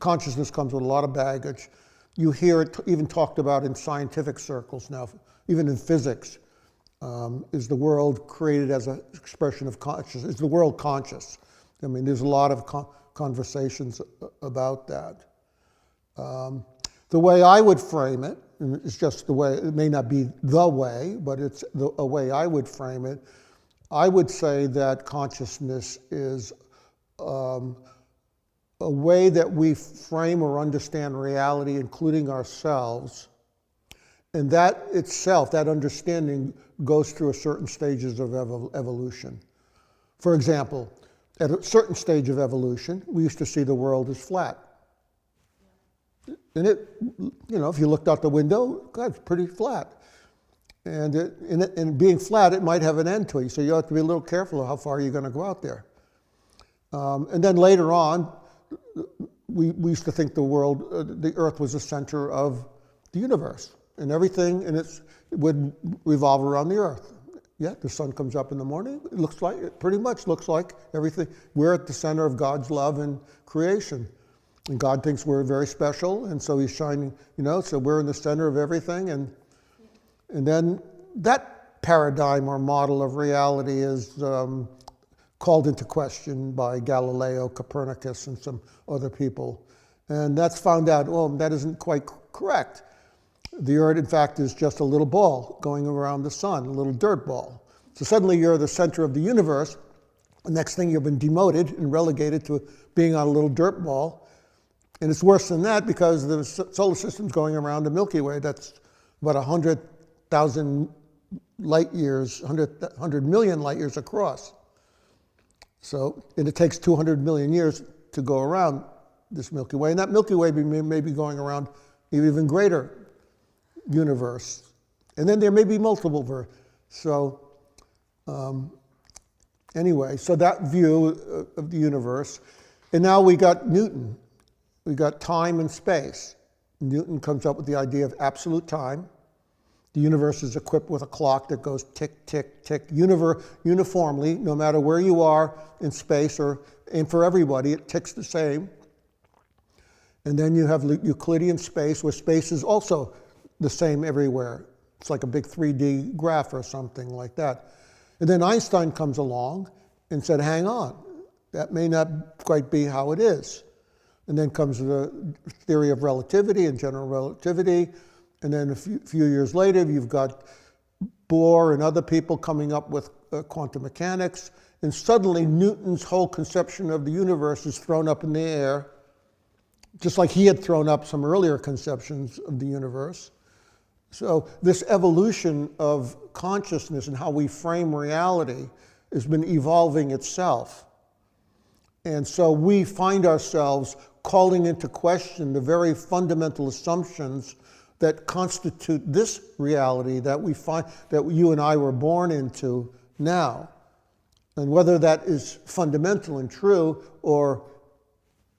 consciousness comes with a lot of baggage. You hear it even talked about in scientific circles now, even in physics. Is the world created as an expression of consciousness? Is the world conscious? I mean, there's a lot of conversations about that. The way I would frame it, and it's just the way, it may not be the way, but it's a way I would frame it. I would say that consciousness is a way that we frame or understand reality, including ourselves. And that itself, that understanding, goes through a certain stages of evolution. For example, at a certain stage of evolution, we used to see the world as flat. And it, you know, if you looked out the window, God, it's pretty flat. And in being flat, it might have an end to it. So you have to be a little careful of how far you're going to go out there. And then later on, we used to think the world, the Earth was the center of the universe. And everything in it would revolve around the Earth. Yeah, the sun comes up in the morning. It pretty much looks like everything. We're at the center of God's love and creation. And God thinks we're very special, and so he's shining, you know, so we're in the center of everything. And then that paradigm or model of reality is called into question by Galileo, Copernicus, and some other people. And that's found out, oh, that isn't quite correct. The Earth, in fact, is just a little ball going around the sun, a little dirt ball. So suddenly you're the center of the universe. The next thing you've been demoted and relegated to being on a little dirt ball. And it's worse than that because the solar system's going around the Milky Way. That's about 100,000 light years, 100 million light years across. So, and it takes 200 million years to go around this Milky Way. And that Milky Way may be going around an even greater universe. And then there may be multiple So anyway, so that view of the universe. And now we got Newton. We got time and space. Newton comes up with the idea of absolute time. The universe is equipped with a clock that goes tick, tick, tick, uniformly, no matter where you are in space, and for everybody, it ticks the same. And then you have Euclidean space, where space is also the same everywhere. It's like a big 3D graph or something like that. And then Einstein comes along and said, hang on, that may not quite be how it is. And then comes the theory of relativity and general relativity. And then a few years later, you've got Bohr and other people coming up with quantum mechanics. And suddenly, Newton's whole conception of the universe is thrown up in the air, just like he had thrown up some earlier conceptions of the universe. So this evolution of consciousness and how we frame reality has been evolving itself. And so we find ourselves calling into question the very fundamental assumptions that constitute this reality that we find, that you and I were born into now. And whether that is fundamental and true or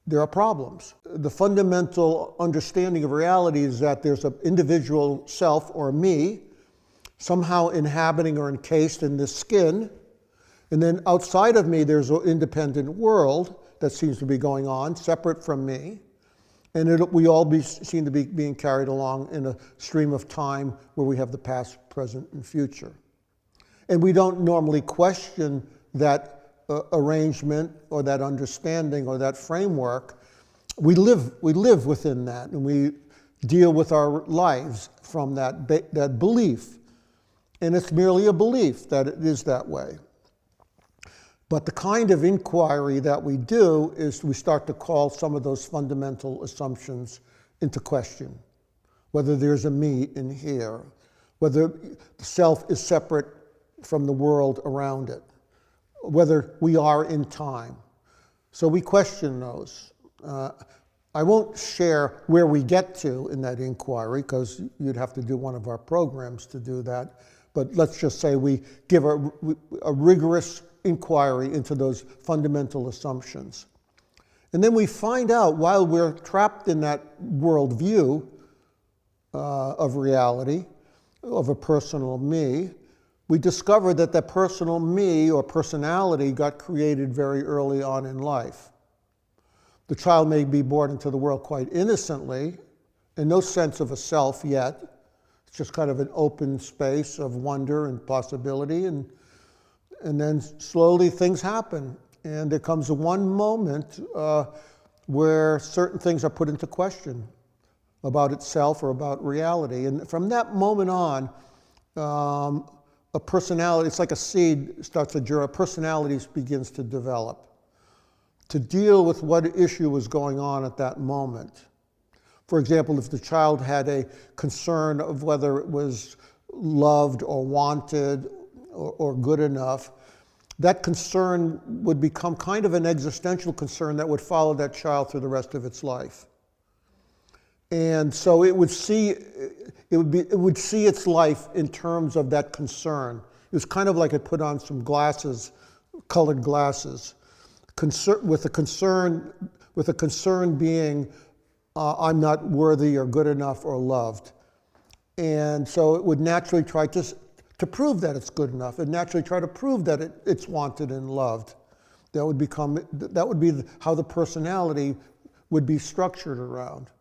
there are problems. The fundamental understanding of reality is that there's an individual self or me somehow inhabiting or encased in this skin. And then outside of me, there's an independent world that seems to be going on, separate from me. And we all seem to be being carried along in a stream of time where we have the past, present, and future. And we don't normally question that arrangement or that understanding or that framework. We live within that, and we deal with our lives from that belief. And it's merely a belief that it is that way. But the kind of inquiry that we do is we start to call some of those fundamental assumptions into question. Whether there's a me in here, whether the self is separate from the world around it, whether we are in time. So we question those. I won't share where we get to in that inquiry, because you'd have to do one of our programs to do that. But let's just say we give a rigorous inquiry into those fundamental assumptions. And then we find out, while we're trapped in that worldview of reality, of a personal me, we discover that that personal me or personality got created very early on in life. The child may be born into the world quite innocently, in no sense of a self yet. It's just kind of an open space of wonder and possibility, and then slowly things happen. And there comes one moment where certain things are put into question about itself or about reality. And from that moment on, a personality, it's like a seed starts to germinate, a personality begins to develop to deal with what issue was going on at that moment. For example, if the child had a concern of whether it was loved or wanted or good enough, that concern would become kind of an existential concern that would follow that child through the rest of its life. And so it would see its life in terms of that concern. It was kind of like it put on some glasses, colored glasses, with the concern being I'm not worthy or good enough or loved. And so it would naturally try to prove that it's good enough, and naturally try to prove that it's wanted and loved. That would be how the personality would be structured around.